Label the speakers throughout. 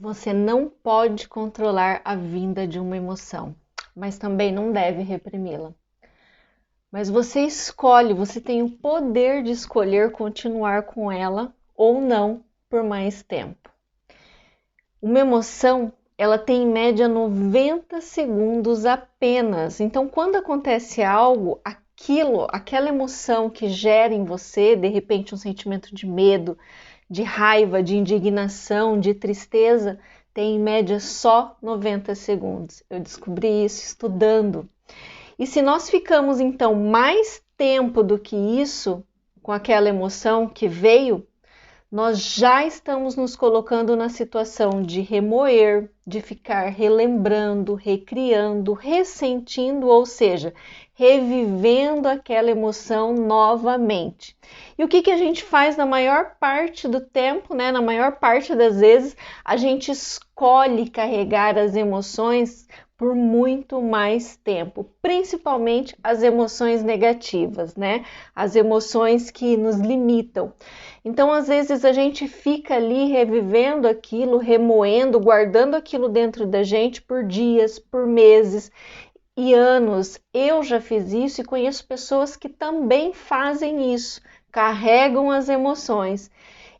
Speaker 1: Você não pode controlar a vinda de uma emoção, mas também não deve reprimi-la. Mas você escolhe, você tem o poder de escolher continuar com ela ou não por mais tempo. Uma emoção, ela tem em média 90 segundos apenas. Então, quando acontece algo, aquela emoção que gera em você, de repente, um sentimento de medo, de raiva, de indignação, de tristeza, tem em média só 90 segundos. Eu descobri isso estudando. E se nós ficamos então mais tempo do que isso com aquela emoção que veio, nós já estamos nos colocando na situação de remoer, de ficar relembrando, recriando, ressentindo, ou seja, revivendo aquela emoção novamente. E o que a gente faz na maior parte do tempo, né? Na maior parte das vezes, a gente escolhe carregar as emoções por muito mais tempo, principalmente as emoções negativas, né? As emoções que nos limitam. Então, às vezes, a gente fica ali revivendo aquilo, remoendo, guardando aquilo dentro da gente por dias, por meses e anos. Eu já fiz isso e conheço pessoas que também fazem isso, carregam as emoções.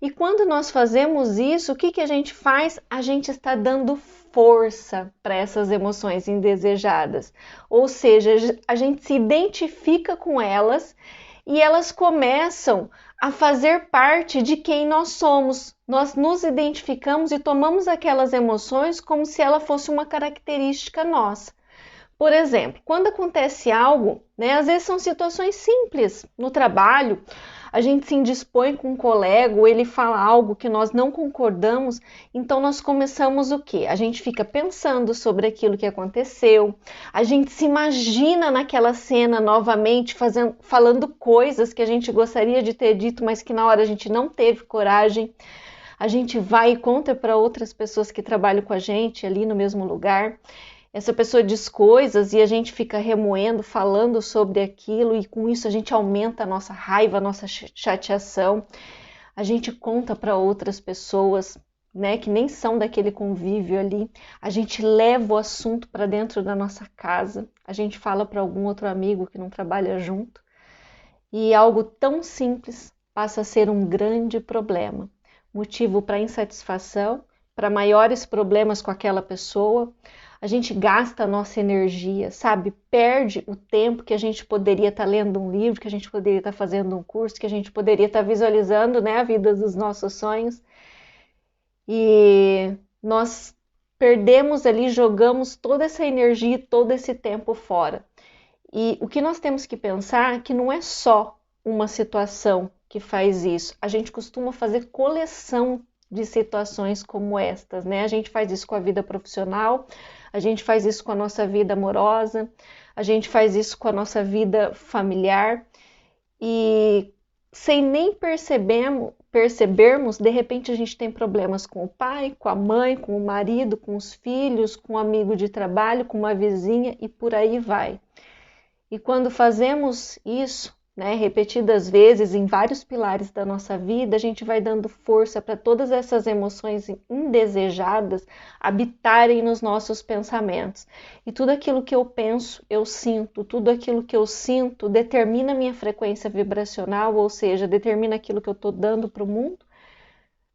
Speaker 1: E quando nós fazemos isso, o que a gente faz? A gente está dando força para essas emoções indesejadas. Ou seja, a gente se identifica com elas e elas começam a fazer parte de quem nós somos. Nós nos identificamos e tomamos aquelas emoções como se ela fosse uma característica nossa. Por exemplo, quando acontece algo, né, às vezes são situações simples no trabalho, a gente se indispõe com um colega ou ele fala algo que nós não concordamos, então nós começamos o quê? A gente fica pensando sobre aquilo que aconteceu, a gente se imagina naquela cena novamente, falando coisas que a gente gostaria de ter dito, mas que na hora a gente não teve coragem. A gente vai e conta para outras pessoas que trabalham com a gente ali no mesmo lugar. Essa pessoa diz coisas e a gente fica remoendo, falando sobre aquilo, e com isso a gente aumenta a nossa raiva, a nossa chateação. A gente conta para outras pessoas, né, que nem são daquele convívio ali. A gente leva o assunto para dentro da nossa casa. A gente fala para algum outro amigo que não trabalha junto. E algo tão simples passa a ser um grande problema. Motivo para insatisfação, para maiores problemas com aquela pessoa. A gente gasta a nossa energia, sabe? Perde o tempo que a gente poderia estar lendo um livro, que a gente poderia estar fazendo um curso, que a gente poderia estar visualizando, né, a vida dos nossos sonhos. E nós perdemos ali, jogamos toda essa energia, todo esse tempo fora. E o que nós temos que pensar é que não é só uma situação que faz isso. A gente costuma fazer coleção de situações como estas, né? A gente faz isso com a vida profissional, a gente faz isso com a nossa vida amorosa, a gente faz isso com a nossa vida familiar e sem nem percebermos, de repente a gente tem problemas com o pai, com a mãe, com o marido, com os filhos, com um amigo de trabalho, com uma vizinha e por aí vai. E quando fazemos isso, né, repetidas vezes em vários pilares da nossa vida, a gente vai dando força para todas essas emoções indesejadas habitarem nos nossos pensamentos. E tudo aquilo que eu penso, eu sinto, tudo aquilo que eu sinto determina a minha frequência vibracional, ou seja, determina aquilo que eu estou dando para o mundo,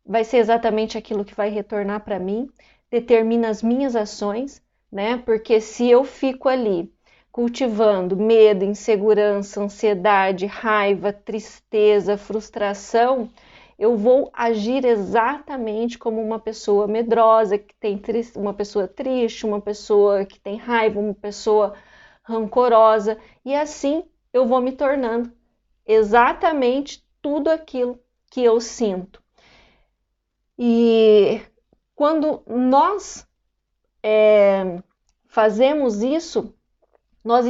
Speaker 1: vai ser exatamente aquilo que vai retornar para mim, determina as minhas ações, né? Porque se eu fico ali cultivando medo, insegurança, ansiedade, raiva, tristeza, frustração, eu vou agir exatamente como uma pessoa medrosa, que tem uma pessoa triste, uma pessoa que tem raiva, uma pessoa rancorosa, e assim eu vou me tornando exatamente tudo aquilo que eu sinto. E quando nós fazemos isso, nós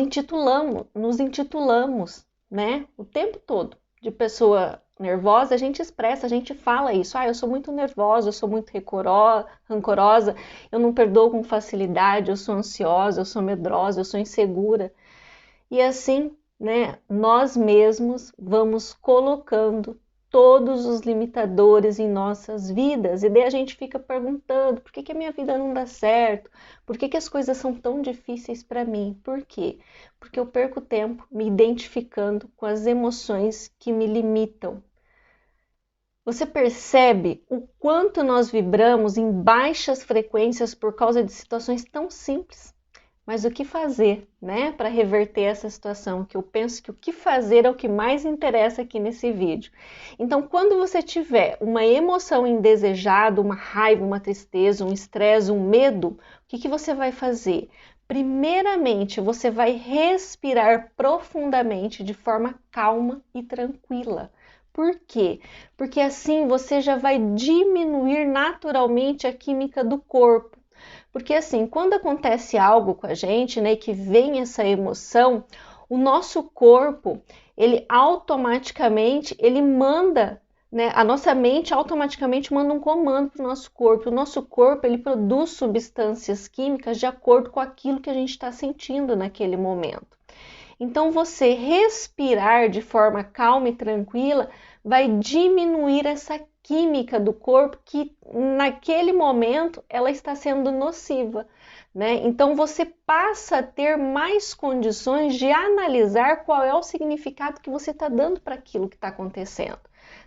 Speaker 1: nos intitulamos, né? O tempo todo de pessoa nervosa, a gente expressa, a gente fala isso. Ah, eu sou muito nervosa, eu sou muito rancorosa, eu não perdoo com facilidade, eu sou ansiosa, eu sou medrosa, eu sou insegura. E assim, né, nós mesmos vamos colocando todos os limitadores em nossas vidas. E daí a gente fica perguntando, por que que a minha vida não dá certo? Por que que as coisas são tão difíceis para mim? Por quê? Porque eu perco tempo me identificando com as emoções que me limitam. Você percebe o quanto nós vibramos em baixas frequências por causa de situações tão simples? Mas o que fazer, né, para reverter essa situação? Que eu penso que o que fazer é o que mais interessa aqui nesse vídeo. Então, quando você tiver uma emoção indesejada, uma raiva, uma tristeza, um estresse, um medo, o que você vai fazer? Primeiramente, você vai respirar profundamente de forma calma e tranquila. Por quê? Porque assim você já vai diminuir naturalmente a química do corpo. Porque assim, quando acontece algo com a gente, né, que vem essa emoção, o nosso corpo, ele automaticamente, ele manda, né, a nossa mente automaticamente manda um comando para o nosso corpo. O nosso corpo, ele produz substâncias químicas de acordo com aquilo que a gente está sentindo naquele momento. Então, você respirar de forma calma e tranquila vai diminuir essa química do corpo que naquele momento ela está sendo nociva, né? Então você passa a ter mais condições de analisar qual é o significado que você está dando para aquilo que está acontecendo,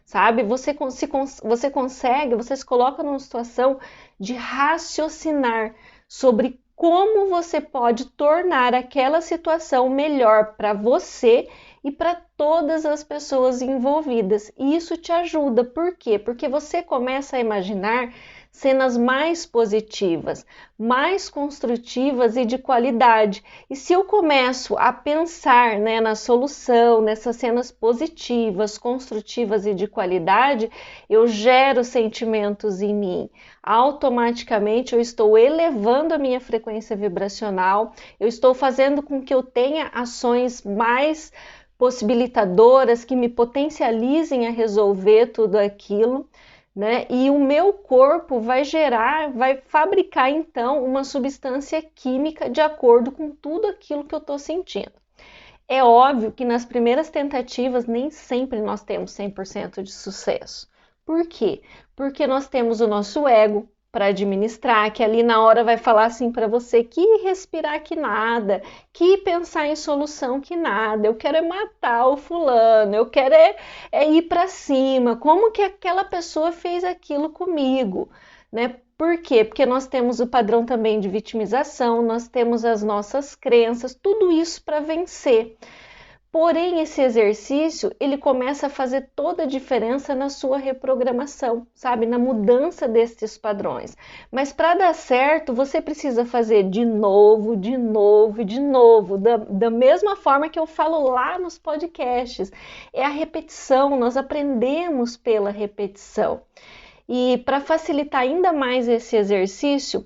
Speaker 1: sabe? Você consegue, você se coloca numa situação de raciocinar sobre como você pode tornar aquela situação melhor para você e para todas as pessoas envolvidas. E isso te ajuda, por quê? Porque você começa a imaginar cenas mais positivas, mais construtivas e de qualidade. E se eu começo a pensar, né, na solução, nessas cenas positivas, construtivas e de qualidade, eu gero sentimentos em mim. Automaticamente eu estou elevando a minha frequência vibracional, eu estou fazendo com que eu tenha ações mais possibilitadoras, que me potencializem a resolver tudo aquilo, né? E o meu corpo vai fabricar então uma substância química de acordo com tudo aquilo que eu estou sentindo. É óbvio que nas primeiras tentativas nem sempre nós temos 100% de sucesso. Por quê? Porque nós temos o nosso ego para administrar, que ali na hora vai falar assim para você que respirar que nada, que pensar em solução que nada, eu quero é matar o fulano, eu quero é ir para cima, como que aquela pessoa fez aquilo comigo, né? Por quê? Porque nós temos o padrão também de vitimização, nós temos as nossas crenças, tudo isso para vencer. Porém, esse exercício, ele começa a fazer toda a diferença na sua reprogramação, sabe? Na mudança destes padrões. Mas para dar certo, você precisa fazer de novo, de novo e de novo, da mesma forma que eu falo lá nos podcasts. É a repetição, nós aprendemos pela repetição. E para facilitar ainda mais esse exercício,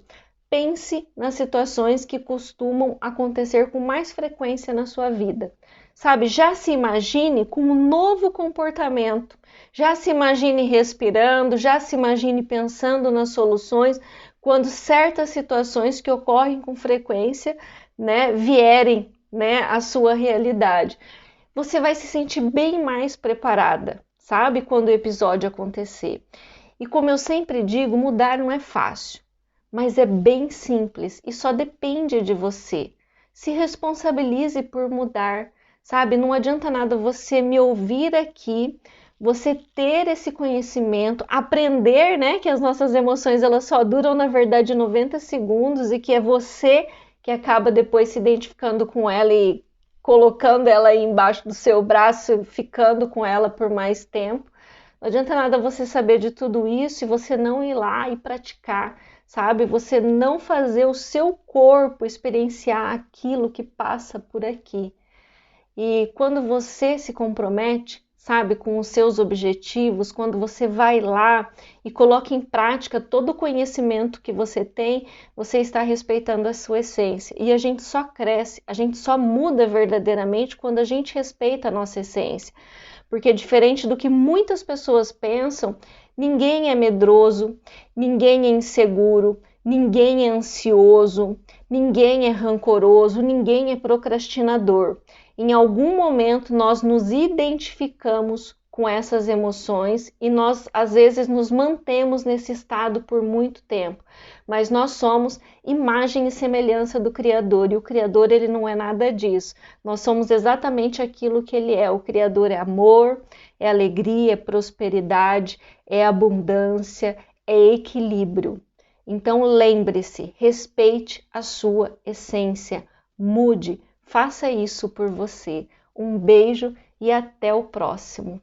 Speaker 1: pense nas situações que costumam acontecer com mais frequência na sua vida. Sabe, já se imagine com um novo comportamento, já se imagine respirando, já se imagine pensando nas soluções quando certas situações que ocorrem com frequência, né, vierem, né, à sua realidade. Você vai se sentir bem mais preparada, sabe, quando o episódio acontecer. E como eu sempre digo, mudar não é fácil, mas é bem simples e só depende de você. Se responsabilize por mudar. Sabe, não adianta nada você me ouvir aqui, você ter esse conhecimento, aprender, né, que as nossas emoções elas só duram na verdade 90 segundos e que é você que acaba depois se identificando com ela e colocando ela aí embaixo do seu braço, ficando com ela por mais tempo. Não adianta nada você saber de tudo isso e você não ir lá e praticar, sabe? Você não fazer o seu corpo experienciar aquilo que passa por aqui. E quando você se compromete, sabe, com os seus objetivos, quando você vai lá e coloca em prática todo o conhecimento que você tem, você está respeitando a sua essência. E a gente só cresce, a gente só muda verdadeiramente quando a gente respeita a nossa essência. Porque diferente do que muitas pessoas pensam, ninguém é medroso, ninguém é inseguro, ninguém é ansioso, ninguém é rancoroso, ninguém é procrastinador. Em algum momento nós nos identificamos com essas emoções e nós às vezes nos mantemos nesse estado por muito tempo, mas nós somos imagem e semelhança do Criador e o Criador ele não é nada disso, nós somos exatamente aquilo que ele é, o Criador é amor, é alegria, é prosperidade, é abundância, é equilíbrio. Então lembre-se, respeite a sua essência, mude, faça isso por você. Um beijo e até o próximo.